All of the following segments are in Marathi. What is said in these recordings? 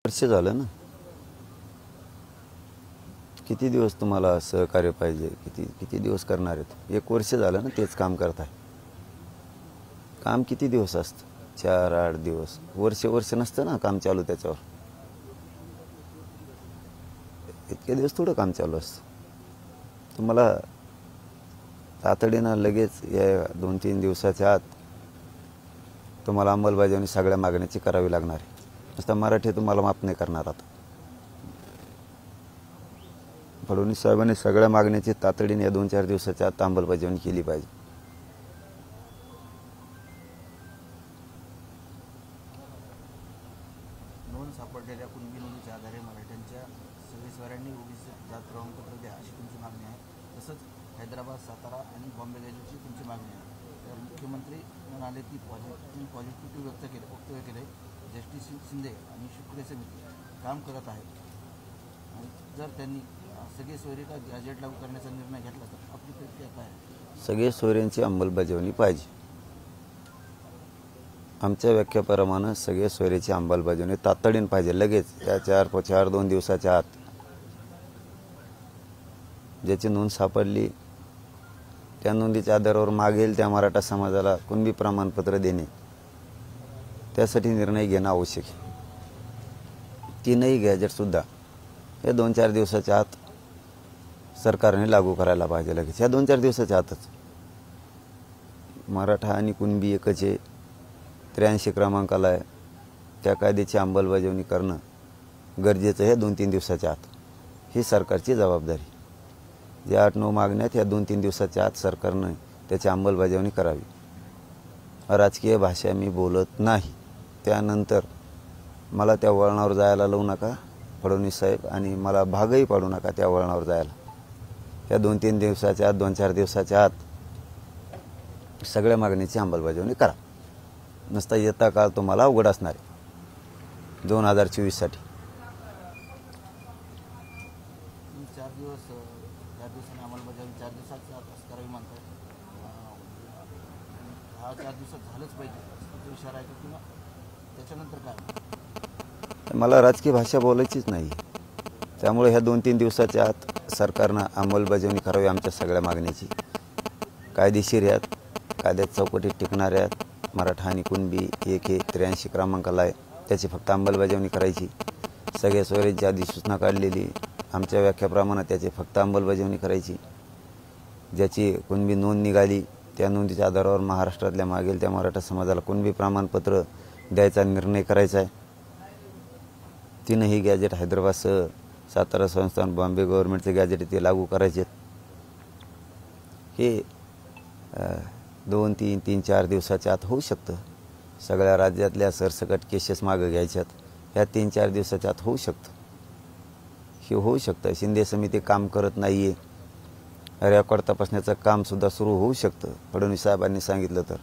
वर्ष झालं ना. किती दिवस तुम्हाला सहकार्य पाहिजे, किती किती दिवस करणार आहेत? 1 वर्ष झालं ना तेच काम करताय. काम किती दिवस असतं? 4-8 दिवस, वर्ष नसतं ना काम चालू त्याच्यावर. इतके दिवस थोडं काम चालू असतं. तुम्हाला तातडीनं लगेच या 2-3 दिवसाच्या आत तुम्हाला अंमलबजावणी सगळ्या मागण्याची करावी लागणार आहे. नुसतं मराठी तुम्हाला माफ नाही करणार. आता फडणवीस साहेबांनी सगळ्या मागण्याची तातडीने या 2-4 दिवसाच्या आत अंमलबजावणी केली पाहिजे. नोंद सापडलेल्या कुणबी नोंदीच्या आधारे मराठ्यांच्या 26 ओबीसी जात प्रमाणपत्र द्या अशी तुमची मागणी आहे. तसंच हैदराबाद, सातारा आणि बॉम्बे गॅजेटची तुमची मागणी आहे. तर मुख्यमंत्री म्हणाले की पॉझिटिव्ह वक्तव्य केले. जस्टिस शिंदे आणि शुक्रे समिती काम करत आहे आणि जर त्यांनी सगळे सोयरीका गॅजेट लागू करण्याचा निर्णय घेतला तर आपली प्रतिक्रिया काय आहे? सगळे सोयऱ्यांची अंमलबजावणी पाहिजे. आमच्या व्याख्याप्रमाणे सगळे सोयऱ्याची अंमलबजावणी तातडीने पाहिजे. लगेच त्या 4-2 दिवसाच्या आत ज्याची नोंद सापडली त्या नोंदीच्या आधारावर मागेल त्या मराठा समाजाला कुणबी प्रमाणपत्र देणे, त्यासाठी निर्णय घेणं आवश्यक आहे. 3ही गॅजेटसुद्धा या 2-4 दिवसाच्या आत सरकारने लागू करायला पाहिजे. लगेच या 2-4 दिवसाच्या आतच. मराठा आणि कुणबी एकच आहे. 83 क्रमांकाला आहे. त्या कायद्याची अंमलबजावणी करणं गरजेचं आहे 2-3 दिवसाच्या आत. ही सरकारची जबाबदारी. या 8-9 मागण्यात या 2-3 दिवसाच्या आत सरकारनं त्याची अंमलबजावणी करावी. राजकीय भाषा मी बोलत नाही. त्यानंतर मला त्या वळणावर जायला लावू नका फडणवीस साहेब, आणि मला भागही पाडू नका त्या वळणावर जायला. या 2-3 दिवसाच्या आत, 2-4 दिवसाच्या आत सगळ्या मागणीची अंमलबजावणी करा. नुसता येता काळ तुम्हाला अवघड असणार आहे 2024साठी. 4 दिवस, 4 दिवसांनी अंमलबजावणी 4 दिवसाच्या आत असं करावी म्हणतात. हा 4 दिवसात झालंच पाहिजे तो इशारा आहे का, किंवा त्याच्यानंतर काय? मला राजकीय भाषा बोलायचीच नाही. त्यामुळे ह्या 2-3 दिवसाच्या आत सरकारनं अंमलबजावणी करावी आमच्या सगळ्या मागणीची. कायदेशीर आहेत, कायद्यात चौकटीत टिकणाऱ्या आहेत. मराठा आणि कुणबी एक हे 83 क्रमांकाला आहे. त्याची फक्त अंमलबजावणी करायची. सगळ्या सोयऱ्यांची अधिसूचना काढलेली आमच्या व्याख्याप्रमाणे त्याची फक्त अंमलबजावणी करायची. ज्याची कुणबी नोंद निघाली त्या नोंदीच्या आधारावर महाराष्ट्रातल्या मागेल त्या मराठा समाजाला कुणबी प्रमाणपत्र द्यायचा निर्णय करायचा आहे. 3ही गॅजेट हैदराबादसह सातारा संस्थान, बॉम्बे गव्हर्नमेंटचे गॅजेट ते लागू करायचे. हे 2-3, 3-4 दिवसाच्या आत होऊ शकतं. सगळ्या राज्यातल्या सरसकट केसेस मागं घ्यायच्यात. ह्या 3-4 दिवसाच्या आत होऊ शकतं. हे होऊ शकतं. शिंदे समिती काम करत नाही आहे. रेकॉर्ड तपासण्याचं कामसुद्धा सुरू होऊ शकतं फडणवीस साहेबांनी सांगितलं तर.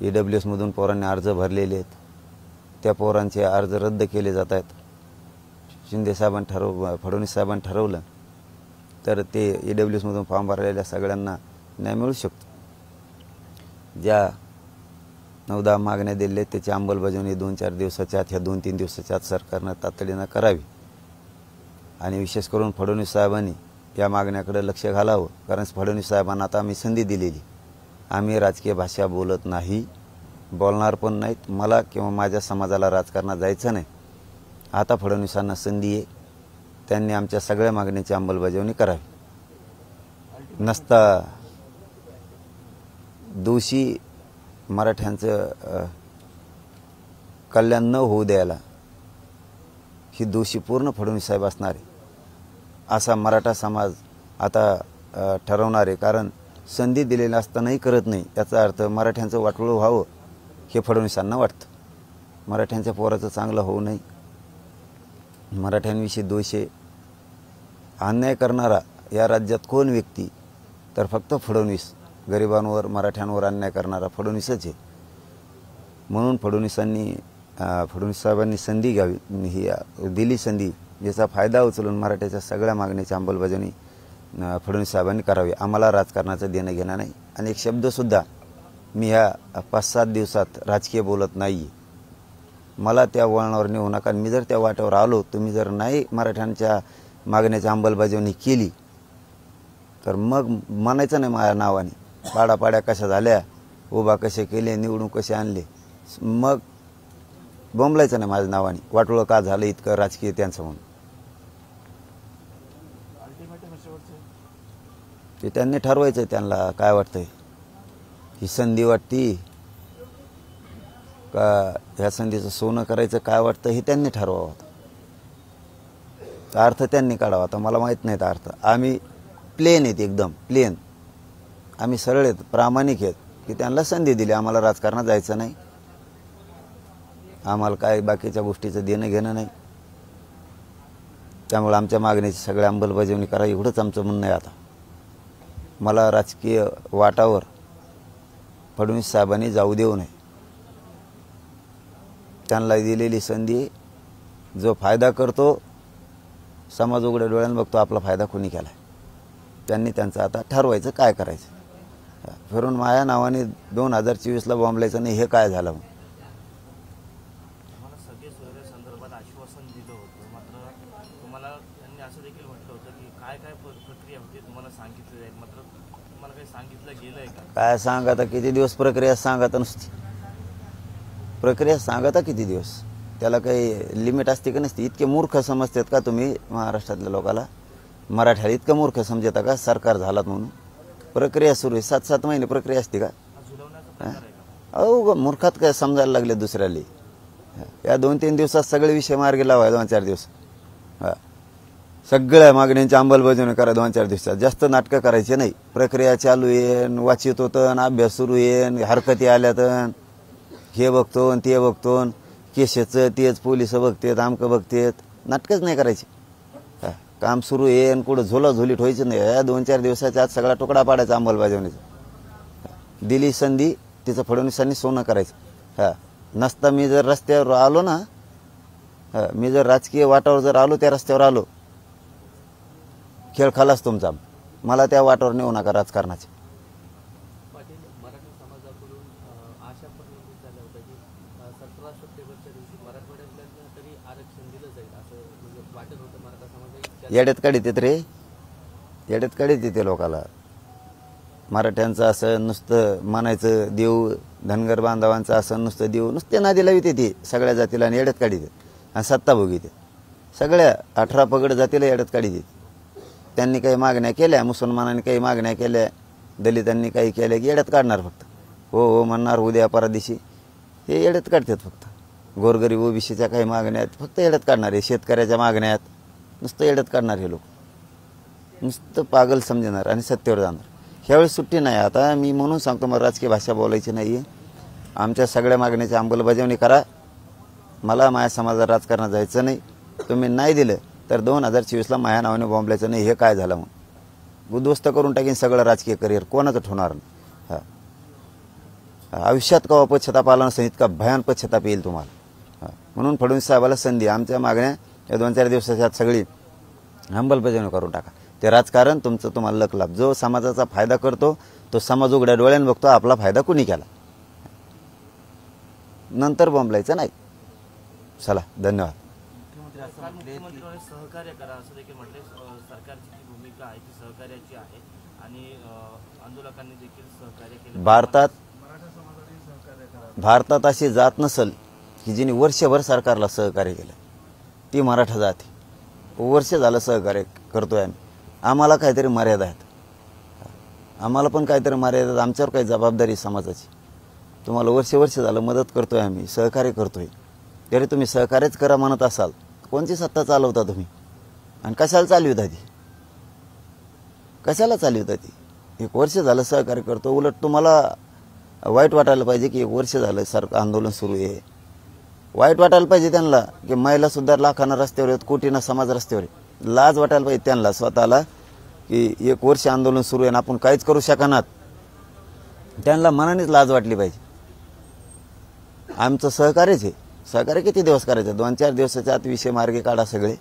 EWSमधून पोरांनी अर्ज भरलेले आहेत. त्या पोरांचे अर्ज रद्द केले जात आहेत. फडणवीस साहेबांनी ठरवलं तर ते EWSमधून फॉर्म भरलेल्या सगळ्यांना न्याय मिळू शकतो. ज्या 9-10 मागण्या दिल्या आहेत त्याची अंमलबजावणी 2-4 दिवसाच्या आत, ह्या 2-3 दिवसाच्या आत सरकारनं तातडीनं करावी. आणि विशेष करून फडणवीस साहेबांनी या मागण्याकडे लक्ष घालावं. कारण फडणवीस साहेबांना आता आम्ही संधी दिलेली. आम्ही राजकीय भाषा बोलत नाही, बोलणार पण नाहीत. मला किंवा माझ्या समाजाला राजकारणात जायचं नाही. आता फडणवीसांना संधी आहे. त्यांनी आमच्या सगळ्या मागण्याची अंमलबजावणी करावी. नसता दोषी मराठ्यांचं कल्याण न होऊ द्यायला ही दोषी पूर्ण फडणवीस साहेब असणार आहे असा मराठा समाज आता ठरवणार आहे. कारण संधी दिलेली असतानाही करत नाही, याचा अर्थ मराठ्यांचं वाटोळं व्हावं हे फडणवीसांना वाटतं. मराठ्यांच्या पोराचं चांगलं होऊ नये, मराठ्यांविषयी दोष आहे. अन्याय करणारा या राज्यात कोण व्यक्ती तर फक्त फडणवीस. गरिबांवर, मराठ्यांवर अन्याय करणारा फडणवीसच आहे. म्हणून फडणवीस साहेबांनी संधी घ्यावी, ही दिली संधी, याचा फायदा उचलून मराठ्याच्या सगळ्या मागणीची अंमलबजावणी फडणवीस साहेबांनी करावी. आम्हाला राजकारणाचं देणं घेणं नाही. आणि एक शब्दसुद्धा मी ह्या 5-7 दिवसात राजकीय बोलत नाही. मला त्या वळणावर नेऊ नका. मी जर त्या वाटेवर आलो, तुम्ही जर नाही मराठ्यांच्या मागण्याची अंमलबजावणी केली तर मग म्हणायचं नाही माझ्या नावाने पाड्या कशा झाल्या, उभा कसे केले, निवडून कसे आणले, मग बोंबलायचं नाही माझ्या नावाने वाटोळं का झालं इतकं राजकीय त्यांचं म्हणून. अल्टिमेटम शेवटचं ते त्यांनी ठरवायचं त्यांना काय वाटतंय. ही संधी वाटती का ह्या संधीचं सोनं करायचं काय वाटतं हे त्यांनी ठरवावं. अर्थ त्यांनी काढावा. आता मला माहीत नाही तर अर्थ. आम्ही प्लेन आहेत, एकदम प्लेन. आम्ही सरळ आहेत, प्रामाणिक आहेत की त्यांना संधी दिली. आम्हाला राजकारणात जायचं नाही, आम्हाला काय बाकीच्या गोष्टीचं देणं घेणं नाही. त्यामुळे आमच्या मागणीची सगळ्या अंमलबजावणी करा एवढंच आमचं म्हणणं आहे. आता मला राजकीय वाटावर फडणवीस साहेबांनी जाऊ देऊ नये. त्यांना दिलेली संधी, जो फायदा करतो, समाज उघड्या डोळ्यानं बघतो आपला फायदा कोणी केला, त्यांनी त्यांचं आता ठरवायचं काय करायचं. फिरून माझ्या नावाने 2024ला बॉम्बलायचं नाही हे काय झालं. मग तुम्हाला सगळे संदर्भात आश्वासन दिलं होतं, मात्र तुम्हाला त्यांनी असं देखील म्हटलं होतं की काय काय प्रक्रिया होती तुम्हाला सांगितलं जाईल, मात्र तुम्हाला काही सांगितलं गेलं आहे का? काय सांगा आता, किती दिवस प्रक्रिया सांगा तर नुसती प्रक्रिया सांगा तर किती दिवस, त्याला काही लिमिट असते का नसते. इतके मूर्ख समजतात का तुम्ही महाराष्ट्रातल्या लोकाला, मराठ्याला इतकं मूर्ख समजता का सरकार झालात म्हणून. प्रक्रिया सुरू आहे, 7-7 महिने प्रक्रिया असते का. झुलवण्याचा प्रकार आहे का? अहो मूर्खात काय समजायला लागले दुसऱ्याला. या 2-3 दिवसात सगळे विषय मार्गी लावाय 2-4 दिवस. सगळ्या मागण्यांची अंमलबजावणी करा 2-4 दिवसात. जास्त नाटकं करायचे नाही. प्रक्रिया चालू आहे, वाचित होतं, अभ्यास सुरू आहे, हरकती आल्यात, हे बघतो ते बघतो, केसेचं तेच पोलिस बघतेत, आमकं बघतेत. नाटकच नाही करायची. काम सुरू आहे आणि कुठं झोलाझोलीत व्हायचं नाही. या 2-4 दिवसाच्या आत सगळा तुकडा पाडायचा अंमलबजावणीचा. दिली संधी, तिचं फडणवीसांनी सोनं करायचं. नसता मी जर रस्त्यावर आलो ना, मी जर राजकीय वाटावर जर आलो, त्या रस्त्यावर आलो, खेळ खालाच तुमचा. मला त्या वाटावर नेऊ नका राजकारणाचे. पाटील, मराठा समाजाकडून आशा पण निर्मित झाल्या होत्या की 17 सप्टेंबरच्या दिवशी मराठवाड्यातल्या तरी आरक्षण दिलं जाईल असं म्हणजे वाटत होतं. मराठा समाज येड्यात काढीत येत रे, येड्यात काढीत येते लोकाला. मराठ्यांचं असं नुसतं म्हणायचं देऊ, धनगर बांधवांचं असं नुसतं देऊ, नुसते नादी लावित येते सगळ्या जातीला आणि येड्यात काढीत येते. आणि सत्ता भोगीते सगळ्या 18 पगड जातीला येड्यात काढीत येते. त्यांनी काही मागण्या केल्या, मुसलमानांनी काही मागण्या केल्या, दलितांनी काही केल्या की येड्यात काढणार फक्त. हो हो म्हणणार उद्या परदिशी, हे येड्यात काढतात फक्त. गोरगरीब ओबीसीच्या काही मागण्या आहेत फक्त येड्यात काढणार आहे. शेतकऱ्याच्या मागण्या आहेत नुसतं येड्यात काढणार. हे लोक नुसतं पागल समजणार आणि सत्तेवर जाणार. ह्यावेळेस सुट्टी नाही. आता मी म्हणून सांगतो, मला राजकीय भाषा बोलायची नाही आहे. आमच्या सगळ्या मागण्याची अंमलबजावणी करा. मला माझ्या समाजात राजकारणात जायचं नाही. तुम्ही नाही दिलं तर 2024ला माझ्या नावाने बॉम्बलायचं नाही. हे काय झालं मग उद्ध्वस्त करून टाकीन सगळं राजकीय करिअर, कोणाचं ठेवणार नाही. आयुष्यात कवा पश्चाताप आला नसेल इतका भयान पश्चाताप येईल तुम्हाला. म्हणून फडणवीस साहेबाला संधी, आमच्या मागण्या या 2-4 दिवसाच्या सगळी अंमलबजावणी करून टाका. ते राजकारण तुमचं तुम्हाला लक लाभ. जो समाजाचा फायदा करतो तो समाज उघड्या डोळ्यानं बघतो आपला फायदा कुणी केला. नंतर बॉम्बलायचं नाही. चला, धन्यवाद. मुख्यमंत्री असं म्हटले की मुख्यमंत्र्यांनी सहकार्य करा असं देखील म्हटले. सरकारची जी भूमिका आहे ती सहकार्याची आहे आणि आंदोलकांनी देखील सहकार्य केले. भारतात अशी जात नसल की जिने वर्षभर सरकारला सहकार्य केलं, ती मराठा जात आहे. वर्ष झालं सहकार्य करतोय आम्ही. आम्हाला काहीतरी मर्यादा आहेत. आम्हाला पण काहीतरी मर्यादा आहेत. आमच्यावर काही जबाबदारी समाजाची. तुम्हाला वर्ष झालं मदत करतोय आम्ही, सहकार्य करतोय. तरी तुम्ही सहकार्यच करा म्हणत असाल, कोणची सत्ता चालवता तुम्ही आणि कशाला चालविता ती, कशाला चालविता ती. 1 वर्ष झालं सहकार्य करतो. उलट तुम्हाला वाईट वाटायला पाहिजे की 1 वर्ष झालं आंदोलन सुरू आहे. वाईट वाटायला पाहिजे त्यांना की महिलासुद्धा लाखांना रस्त्यावर आहेत, कोटींना समाज रस्त्यावर आहे. लाज वाटायला पाहिजे त्यांना स्वतःला की 1 वर्ष आंदोलन सुरू आहे आणि आपण काहीच करू शकणार. त्यांना मनानेच लाज वाटली पाहिजे. आमचं सहकार्यच आहे. सहकार्य किती दिवस करायचं, 2-4 दिवसाच्या आत विषय मार्गी काढा सगळे.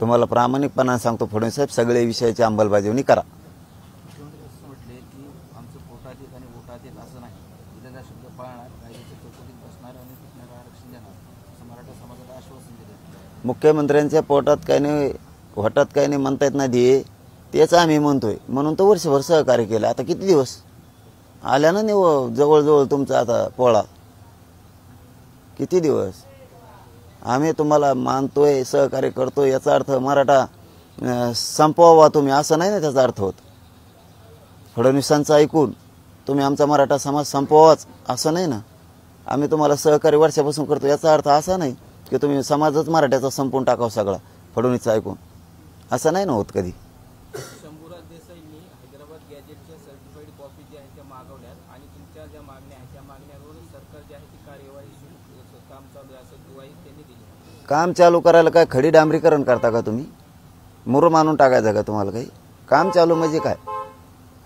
तुम्हाला प्रामाणिकपणाने सांगतो फडणवीस साहेब, सगळे विषयाची अंमलबजावणी करा. मुख्यमंत्री असं म्हटले की आमचं पोटात येत आणि वोटात येत असं नाही. दिलेला शब्द पाळणार, कायद्याच्या चौकटीत बसणार मुख्यमंत्र्यांच्या पोटात काही नाही वाटत काही नाही म्हणता येत नाही तेच आम्ही म्हणतोय म्हणून तो वर्षभर सहकार्य केलं. आता किती दिवस आल्या ना नाही जवळजवळ तुमचा आता पोळा, किती दिवस आम्ही तुम्हाला मानतोय सहकार्य करतोय. याचा अर्थ मराठा संपवावा तुम्ही असं नाही ना त्याचा अर्थ होत. फडणवीसांचं ऐकून तुम्ही आमचा मराठा समाज संपवाच असं नाही ना. आम्ही तुम्हाला सहकार्य वर्षापासून करतो याचा अर्थ असा नाही की तुम्ही समाजच मराठ्याचा संपवून टाकावं सगळा फडणवीसचं ऐकून, असं नाही ना होत कधी. शंभूराज देसाईंनी हैदराबाद गॅजेटच्या सर्टिफाईड कॉपी ज्या आहेत त्या मागवल्यात आणि तुमच्या ज्या मागण्या आहेत त्या मागण्यांवर सरकार जी आहे ती कार्यवाही काम चालू आहे असं ग्वाही त्यांनी दिली. काम चालू करायला काय खडी डांबरीकरण करता का तुम्ही? मुरुम आणून टाकायचं का तुम्हाला काही? काम चालू म्हणजे काय?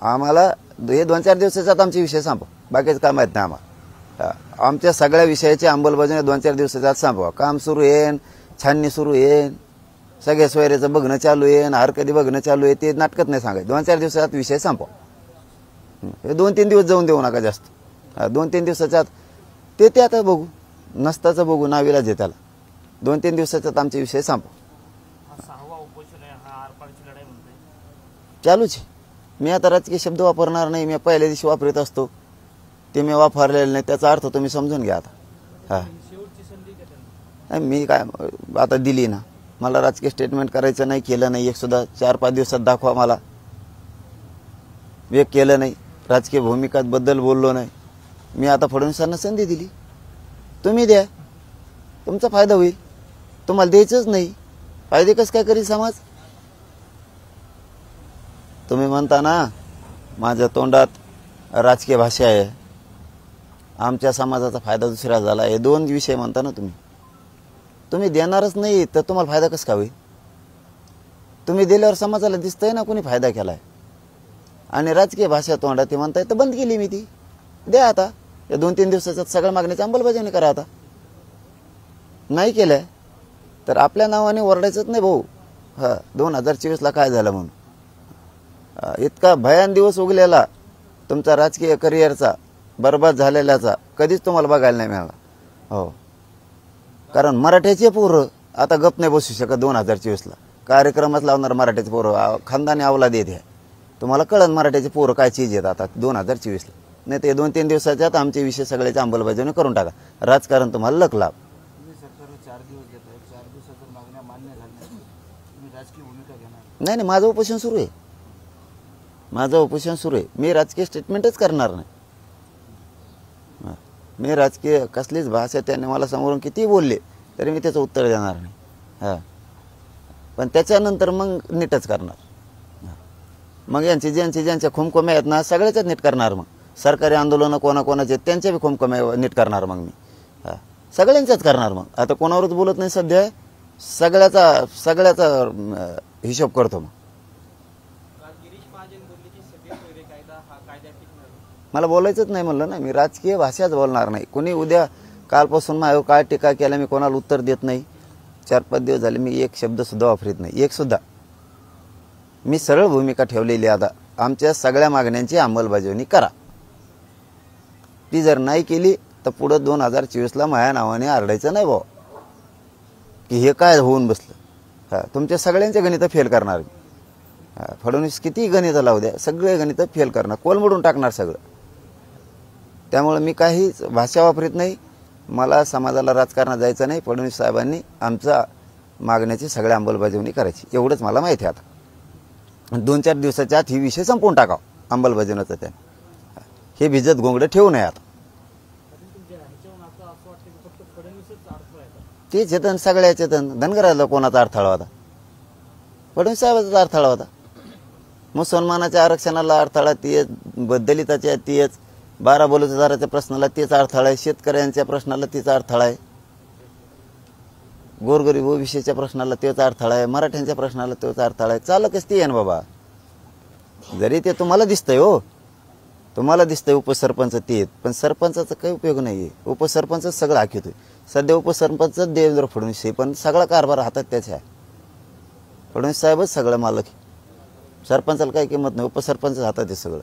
आम्हाला हे 2-4 दिवसाच्यात आमचे विषय संपवा, बाकीचं काय माहीत नाही आम्हाला. आमच्या सगळ्या विषयाची अंमलबजावणी 2-4 दिवसाच्यात संपवा. काम सुरू येईन, छाननी सुरू येईन, सगळ्या सोयऱ्याचं बघणं चालू येईन, हार कधी बघणं चालू आहे ते नाटकत नाही सांगायचं. 2-4 दिवसात विषय संपवा. हे 2-3 दिवस जाऊन देऊ नका जास्त. 2-3 दिवसाच्यात ते आता बघू, नसताचं बघू, नाविलाज आहे त्याला. 2-3 दिवसाच्यात आमचे विषय संपवा. चालूच आहे. मी आता राजकीय शब्द वापरणार नाही, मी पहिल्या दिवशी वापरत असतो ते मी वापरलेलं नाही, त्याचा अर्थ तुम्ही समजून घ्या आता. हां मी काय आता दिली ना, मला राजकीय स्टेटमेंट करायचं नाही, केलं नाही एक सुद्धा. 4-5 दिवसात दाखवा मला. एक केलं नाही, राजकीय भूमिकांबद्दल बोललो नाही. मी आता फडणवीसांना संधी दिली, तुम्ही द्या, तुमचा फायदा होईल. तुम्हाला द्यायचंच नाही, फायदे कसं काय करील समाज? तुम्ही म्हणता ना माझ्या तोंडात राजकीय भाषा आहे, आमच्या समाजाचा फायदा दुसरा झाला, हे 2 विषय म्हणता ना तुम्ही. तुम्ही देणारच नाही तर तुम्हाला फायदा कसं काय होईल? तुम्ही दिल्यावर समाजाला दिसतंय ना कोणी फायदा केलाय. आणि राजकीय भाषा तोंडात ते म्हणताय तर बंद केली मी ती. द्या आता या 2-3 दिवसाच्यात सगळ्या मागण्याची अंमलबजावणी करा. आता नाही केलंय तर आपल्या नावाने ओरडायचंच नाही भाऊ. 2024ला काय झालं म्हणून. इतका भयान दिवस उगलेला तुमचा राजकीय करिअरचा, बरबाद झालेल्याचा कधीच तुम्हाला बघायला नाही मिळाला. हो, कारण मराठ्याचे पोरं आता गप नाही बसू शकत. 2024ला कार्यक्रमच लावणार मराठ्याचे पोरं, खानदानी अवलाद येते. तुम्हाला कळन मराठ्याचे पोरं काय चीज आहेत आता 2024ला. नाही ते 2-3 दिवसाच्यात आमचे विषय सगळ्याची अंमलबजावणी करून टाका. राजकारण तुम्हाला लक लाभ. तुम्ही सरकारला 4 दिवस देत आहे, 4 दिवसात जर मागण्या मान्य झाल्या तुम्ही राजकीय भूमिका घेणार? नाही, माझं उपोषण सुरू आहे. माझं उपोषण सुरू आहे. मी राजकीय स्टेटमेंटच करणार नाही. मी राजकीय कसलीच भाषा त्याने मला समोरून किती बोलले तरी मी त्याचं उत्तर देणार नाही. हां, पण त्याच्यानंतर मग नीटच करणार. मग ज्यांच्या खुमखुम्या आहेत ना सगळ्याच्याच नीट करणार. मग सरकारी आंदोलनं कोणाकोणाचे त्यांच्या बी खुमखुम्या नीट करणार. मग मी सगळ्यांच्याच करणार. मग आता कोणावरच बोलत नाही सध्या, सगळ्याचा हिशोब करतो. मग मला बोलायचंच नाही म्हणलं ना, मी राजकीय भाषाच बोलणार नाही. कोणी उद्या कालपासून माझ्यावर काय टीका केला मी कोणाला उत्तर देत नाही. 4-5 दिवस झाले मी एक शब्द सुद्धा वापरत नाही, एक सुद्धा. मी सरळ भूमिका ठेवलेली. आता आमच्या सगळ्या मागण्यांची अंमलबजावणी करा. ती जर नाही केली तर पुढं 2024ला माझ्या नावाने आरडायचं नाही भाऊ की हे काय होऊन बसलं. तुमच्या सगळ्यांच्या गणितं फेल करणार मी. फडणवीस किती गणितं लावू द्या, सगळे गणितं फेल करणार, कोलमडून टाकणार सगळं. त्यामुळे मी काहीच भाषा वापरत नाही. मला समाजाला राजकारणात जायचं नाही. फडणवीस साहेबांनी आमच्या मागण्याची सगळ्या अंमलबजावणी करायची एवढंच मला माहिती आहे. आता 2-4 दिवसाच्या आत ही विषय संपवून टाकावं अंमलबजावणीचं. त्याने हे भिजत घोंगडं ठेवू नये. आता तेच चेतन, सगळ्या चेतन. धनगराला कोणाचा अडथळा होता? फडणवीस साहेबाचा अडथळा होता. मुसलमानाच्या आरक्षणाला अडथळा तेच, दलिताच्या तेच, 12 बलुतेदाराच्या प्रश्नाला तेच अडथळा आहे, शेतकऱ्यांच्या प्रश्नाला तेच अडथळा आहे, गोरगरीब ओबीसीच्या प्रश्नाला तेच अडथळा आहे, मराठ्यांच्या प्रश्नाला तेच अडथळा आहे. चालकच ती आहे ना बाबा. जरी ते तुम्हाला दिसतंय, हो तुम्हाला दिसतंय उपसरपंच ते आहेत, पण सरपंचाचा काही उपयोग नाही आहे. उपसरपंचच सगळं हाकीतोय. सध्या उपसरपंच देवेंद्र फडणवीस आहे, पण सगळा कारभार हातात त्याच्या आहे. फडणवीस साहेबच सगळं मालक आहे. सरपंचाला काही किंमत नाही, उपसरपंच हातात आहे सगळं.